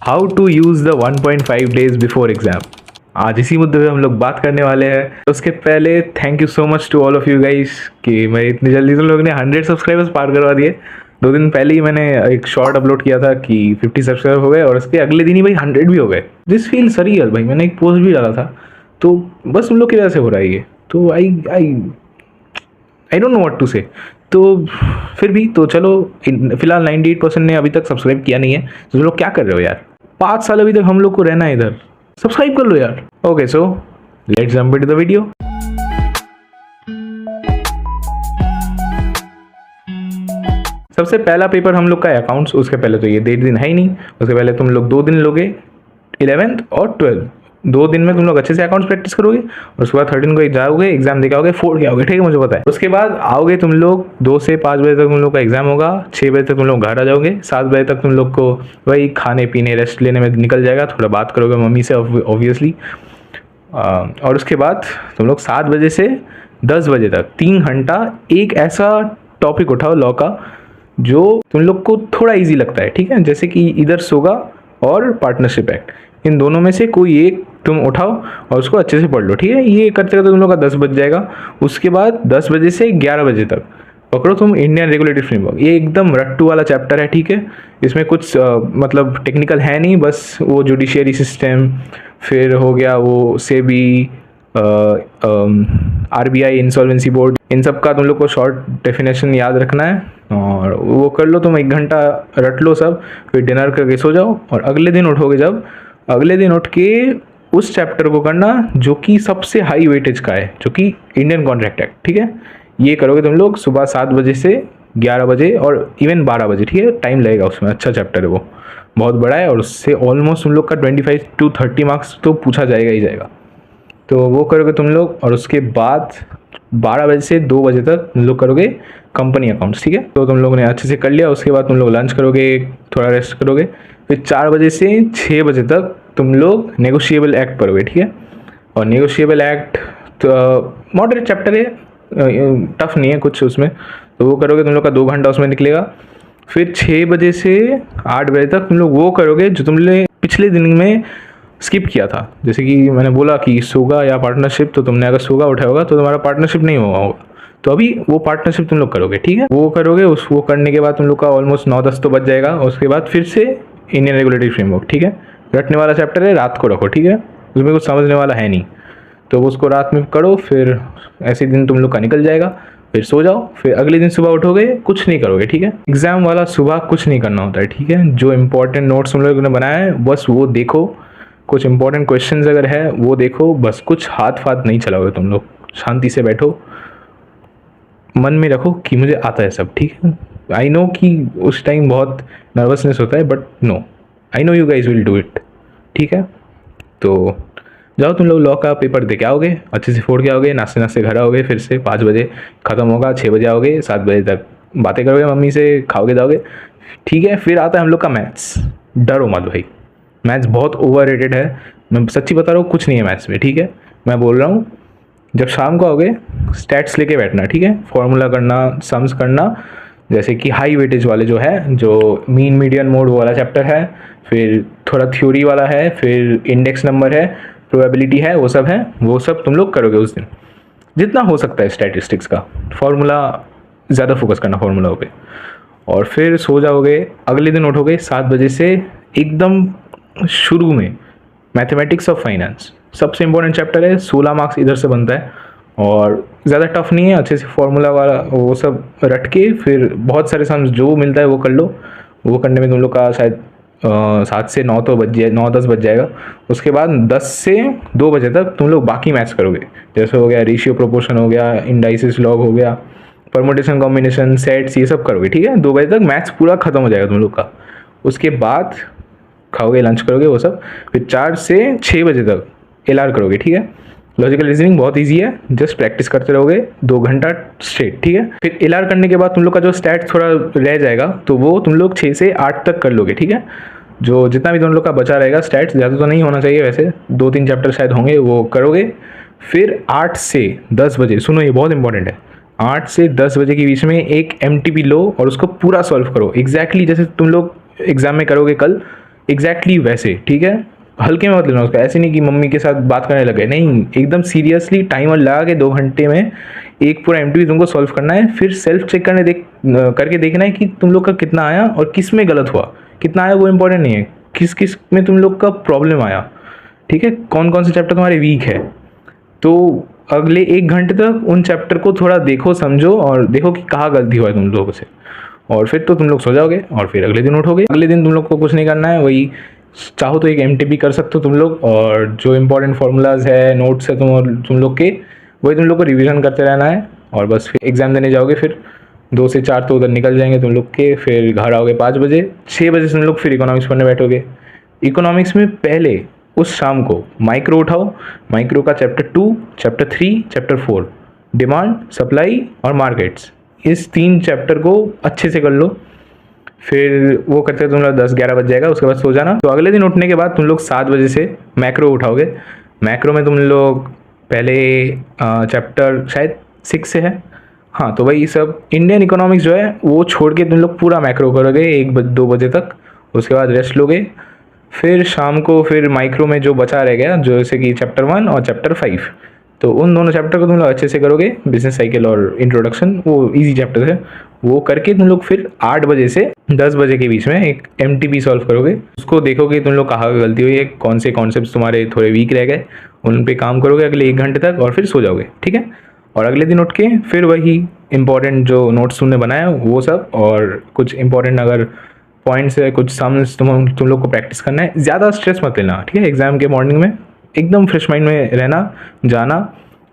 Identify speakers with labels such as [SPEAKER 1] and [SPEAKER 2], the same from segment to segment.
[SPEAKER 1] How to use the 1.5 days before exam. आज इसी मुद्दे पे हम लोग बात करने वाले हैं। तो उसके पहले thank you so much to all of you guys कि मैं इतनी जल्दी तुम लोग ने 100 सब्सक्राइबर्स पार करवा दिए। 2 दिन पहले ही मैंने एक शॉर्ट अपलोड किया था कि 50 सब्सक्राइबर हो गए और उसके अगले दिन ही भाई 100 भी हो गए। दिस फील सरियल भाई, मैंने एक पोस्ट भी डाला था। तो बस उन लोग की वजह से हो रहा है ये। तो I don't know what to say. तो फिर भी तो चलो, फिलहाल 98% ने अभी तक सब्सक्राइब किया नहीं है। तो तुम लोग क्या कर रहे हो यार, 5 साल अभी तक हम लोग को रहना है इधर, सब्सक्राइब कर लो यार। Okay, so let's jump into the video. सबसे पहला पेपर हम लोग का है अकाउंट्स। उसके पहले तो ये 1.5 दिन है ही नहीं। उसके पहले तुम लोग 2 दिन लोगे, 11th और 12th। 2 दिन में तुम लोग अच्छे से अकाउंट्स प्रैक्टिस करोगे और उसके बाद 13 को जाओगे, एग्जाम देके आओगे, 4 के आओगे। ठीक है, मुझे पता है। उसके बाद आओगे तुम लोग 2 से 5 बजे तक तुम लोग का एग्जाम होगा। 6 बजे तक तुम लोग घर आ जाओगे। 7 बजे तक तुम लोग को वही खाने पीने रेस्ट लेने में निकल जाएगा। थोड़ा बात करोगे मम्मी से ऑब्वियसली। और उसके बाद तुम लोग 7 बजे से 10 बजे तक 3 घंटा एक ऐसा टॉपिक उठाओ लॉ का जो तुम लोग को थोड़ा इजी लगता है। ठीक है, जैसे कि इधर सोगा और पार्टनरशिप एक्ट, इन दोनों में से कोई एक तुम उठाओ और उसको अच्छे से पढ़ लो। ठीक है, ये करते करते तुम लोग का 10 बज जाएगा। उसके बाद 10 बजे से 11 बजे तक पकड़ो तुम इंडियन रेगुलेटरी फ्रेमवर्क। ये एकदम रट्टू वाला चैप्टर है। ठीक है, इसमें कुछ मतलब टेक्निकल है नहीं, बस वो जुडिशियरी सिस्टम, फिर हो गया वो सेबी, आरबीआई, इंसॉल्वेंसी बोर्ड, इन सब का तुम लोग को शॉर्ट डेफिनेशन याद रखना है और वो कर लो। तुम 1 घंटा रट लो सब, फिर डिनर करके सो जाओ। और अगले दिन उठोगे जब, अगले दिन उठ के उस चैप्टर को करना जो कि सबसे हाई वेटेज का है, जो कि इंडियन कॉन्ट्रैक्ट एक्ट। ठीक है, ये करोगे तुम लोग सुबह 7 बजे से 11 बजे और इवन 12 बजे। ठीक है, टाइम लगेगा उसमें, अच्छा चैप्टर है वो, बहुत बड़ा है और उससे ऑलमोस्ट तुम लोग का 25 to 30 मार्क्स तो पूछा जाएगा ही जाएगा। तो वो करोगे तुम लोग और उसके बाद 12 बजे से 2 बजे तक तुम लोग करोगे कंपनी अकाउंट्स। ठीक है, तो तुम लोगों ने अच्छे से कर लिया। उसके बाद तुम लोग लंच करोगे, थोड़ा रेस्ट करोगे। फिर 4 बजे से 6 बजे तक तुम लोग नेगोशिएबल एक्ट पढ़ोगे। ठीक है, और नेगोशिएबल एक्ट तो मॉडरेट चैप्टर है, टफ नहीं है कुछ उसमें। तो वो करोगे, तुम लोग का 2 घंटा उसमें निकलेगा। फिर 6 बजे से 8 बजे तक तुम लोग वो करोगे जो तुमने पिछले दिन में स्किप किया था। जैसे कि मैंने बोला कि सोगा या पार्टनरशिप, तो तुमने अगर सोगा उठाया होगा तो तुम्हारा पार्टनरशिप नहीं हुआ होगा। तो अभी वो पार्टनरशिप तुम लोग करोगे। ठीक है, वो करोगे। वो करने के बाद तुम लोग का ऑलमोस्ट 9-10 तो बज जाएगा। उसके बाद फिर से इंडियन रेगुलेटरी फ्रेमवर्क। ठीक है, रटने वाला चैप्टर है, रात को रखो। ठीक है, उसमें कुछ समझने वाला है नहीं, तो उसको रात में करो। फिर ऐसे दिन तुम लोग का निकल जाएगा। फिर सो जाओ। फिर अगले दिन सुबह उठोगे, कुछ नहीं करोगे। ठीक है, एग्जाम वाला सुबह कुछ नहीं करना होता है। ठीक है, जो इंपॉर्टेंट नोट्स तुम लोगों ने बनाया है बस वो देखो, कुछ इंपॉर्टेंट क्वेश्चंस अगर है वो देखो, बस कुछ हाथ फाथ नहीं चलाओगे तुम लोग। शांति से बैठो, मन में रखो कि मुझे आता है सब। ठीक है, आई नो कि उस टाइम बहुत नर्वसनेस होता है, but no, I know you guys will do it. ठीक है, तो जाओ तुम लोग लॉ का पेपर दे के आओगे, अच्छे से फोड़ के आओगे, नाश्ते नाश्ते घर आओगे। फिर से 5 बजे ख़त्म होगा, 6 बजे आओगे, 7 बजे तक बातें करोगे मम्मी से, खाओगे जाओगे। ठीक है, फिर आता है हम लोग का मैथ्स। डरो मत भाई, मैथ्स बहुत ओवररेटेड है। मैं सच्ची बता रहा हूँ, कुछ नहीं है मैथ्स में। ठीक है, मैं बोल रहा हूँ, जब शाम को आओगे स्टैट्स लेके बैठना। ठीक है, फॉर्मूला करना, सम्स करना, जैसे कि हाई वेटेज वाले जो है, जो मीन मीडियन मोड वाला चैप्टर है, फिर थोड़ा थ्योरी वाला है, फिर इंडेक्स नंबर है, प्रोबेबिलिटी है, वो सब है। वो सब तुम लोग करोगे उस दिन, जितना हो सकता है स्टैटिस्टिक्स का। फॉर्मूला ज़्यादा फोकस करना फॉर्मूला पे। और फिर सो जाओगे। अगले दिन उठोगे 7 बजे से एकदम शुरू में मैथमेटिक्स ऑफ फाइनेंस, सबसे इंपॉर्टेंट चैप्टर है। 16 मार्क्स इधर से बनता है और ज़्यादा टफ नहीं है। अच्छे से फॉर्मूला वाला वो सब रट के फिर बहुत सारे सम्स जो मिलता है वो कर लो। वो करने में तुम लोग का शायद 7 से 9 तो बज जाए, 9-10 बज जाएगा। उसके बाद 10 से 2 बजे तक तुम लोग बाकी मैथ्स करोगे, जैसे हो गया रेशियो प्रोपोर्शन, हो गया इंडाइसिस लॉग, हो गया परमुटेशन कॉम्बिनेशन, सेट्स, ये सब करोगे। ठीक है, 2 बजे तक मैथ्स पूरा खत्म हो जाएगा तुम लोग का। उसके बाद खाओगे, लंच करोगे, वो सब। फिर 4 से 6 बजे तक LR करोगे। ठीक है, लॉजिकल रीजनिंग बहुत इजी है, जस्ट प्रैक्टिस करते रहोगे 2 घंटा स्ट्रेट। ठीक है, फिर LR करने के बाद तुम लोग का जो स्टैट थोड़ा रह जाएगा तो वो तुम लोग 6 से 8 तक कर लोगे। ठीक है, जो जितना भी तुम लोग का बचा रहेगा स्टैट्स, ज़्यादा तो नहीं होना चाहिए वैसे, 2-3 चैप्टर शायद होंगे, वो करोगे। फिर 8 से 10 बजे, सुनो ये बहुत इंपॉर्टेंट है, 8 से 10 बजे के बीच में एक MTP लो और उसको पूरा सॉल्व करो, एग्जैक्टली जैसे तुम लोग एग्जाम में करोगे कल। एग्जैक्टली वैसे, ठीक है। हल्के में मत लेना उसका, ऐसे नहीं कि मम्मी के साथ बात करने लगे, नहीं, एकदम सीरियसली टाइमर लगा के 2 घंटे में एक पूरा एमटीवी तुमको सॉल्व करना है। फिर सेल्फ चेक करके देखना है कि तुम लोग का कितना आया और किस में गलत हुआ। कितना आया वो इंपॉर्टेंट नहीं है, किस किस में तुम लोग का प्रॉब्लम आया, ठीक है, कौन कौन से चैप्टर तुम्हारे वीक है। तो अगले 1 घंटे तक उन चैप्टर को थोड़ा देखो, समझो और देखो कि कहाँ गलती हुआ है तुम लोगों से, और फिर तो तुम लोग सो जाओगे और फिर अगले दिन उठोगे। अगले दिन तुम लोग को कुछ नहीं करना है, वही चाहो तो एक एमटीपी कर सकते हो तुम लोग, और जो इंपॉर्टेंट फार्मूलाज है, नोट्स है तुम लोग के, वही तुम लोग को रिवीजन करते रहना है। और बस फिर एग्ज़ाम देने जाओगे, फिर 2 से 4 तो उधर निकल जाएंगे तुम लोग के। फिर घर आओगे 5 बजे, 6 बजे से तुम लोग फिर इकोनॉमिक्स पढ़ने बैठोगे। इकोनॉमिक्स में पहले उस शाम को माइक्रो उठाओ, माइक्रो का chapter 2, chapter 3, chapter 4, demand, supply और मार्केट्स, इस 3 चैप्टर को अच्छे से कर लो। फिर वो करते तुम लोग 10-11 बज जाएगा, उसके बाद सो जाना। तो अगले दिन उठने के बाद तुम लोग 7 बजे से मैक्रो उठाओगे। मैक्रो में तुम लोग पहले चैप्टर शायद 6 से है, हाँ, तो वही सब इंडियन इकोनॉमिक्स जो है वो छोड़ के तुम लोग पूरा मैक्रो करोगे 1-2 बजे तक। उसके बाद रेस्ट लोगे। फिर शाम को फिर माइक्रो में जो बचा रह गया, जैसे कि चैप्टर 1 और चैप्टर 5, तो उन दोनों चैप्टर को तुम लोग अच्छे से करोगे। बिजनेस साइकिल और इंट्रोडक्शन, वो इजी चैप्टर है, वो करके तुम लोग फिर 8 बजे से 10 बजे के बीच में एक एमटीपी सॉल्व करोगे। उसको देखोगे तुम लोग कहाँ गलती हुई है, कौन से कॉन्सेप्ट्स तुम्हारे थोड़े वीक रह गए, उन पे काम करोगे अगले 1 घंटे तक, और फिर सो जाओगे, ठीक है। और अगले दिन उठ के फिर वही इंपॉर्टेंट जो नोट्स तुमने बनाया वो सब, और कुछ इंपॉर्टेंट अगर पॉइंट्स है, कुछ सम्स तुम लोग को प्रैक्टिस करना है। ज़्यादा स्ट्रेस मत लेना, ठीक है। एग्ज़ाम के मॉर्निंग में एकदम फ्रेश माइंड में रहना, जाना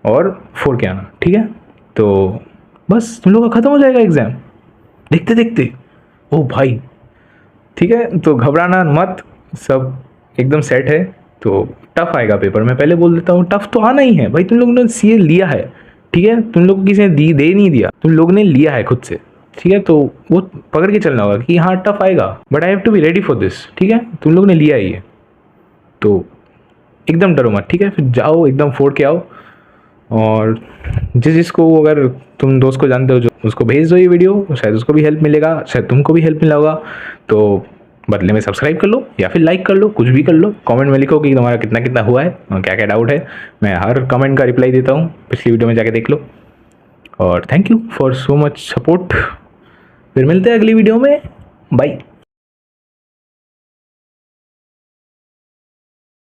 [SPEAKER 1] और फोड़ के आना, ठीक है। तो बस तुम लोग का ख़त्म हो जाएगा एग्ज़ाम देखते देखते। ओ भाई, ठीक है, तो घबराना मत, सब एकदम सेट है। तो टफ आएगा पेपर, मैं पहले बोल देता हूँ, टफ तो आना ही है भाई। तुम लोगों ने सीए लिया है, ठीक है, तुम लोग को किसी ने दे नहीं दिया, तुम लोग ने लिया है खुद से, ठीक है। तो वो पकड़ के चलना होगा कि हाँ टफ आएगा, but I have to be ready for this, ठीक है। तुम लोग ने लिया ही है तो एकदम डरो मत, ठीक है। फिर जाओ एकदम फोड़ के आओ, और जिसको अगर तुम दोस्त को जानते हो जो, उसको भेज दो ये वीडियो, शायद उसको भी हेल्प मिलेगा, शायद तुमको भी हेल्प मिला होगा। तो बदले में सब्सक्राइब कर लो या फिर लाइक कर लो, कुछ भी कर लो। कमेंट में लिखो कि तुम्हारा कितना कितना हुआ है और क्या क्या डाउट है। मैं हर कमेंट का रिप्लाई देता हूँ, पिछली वीडियो में जाके देख लो। और thank you for so much support. फिर मिलते हैं अगली वीडियो में, बाय।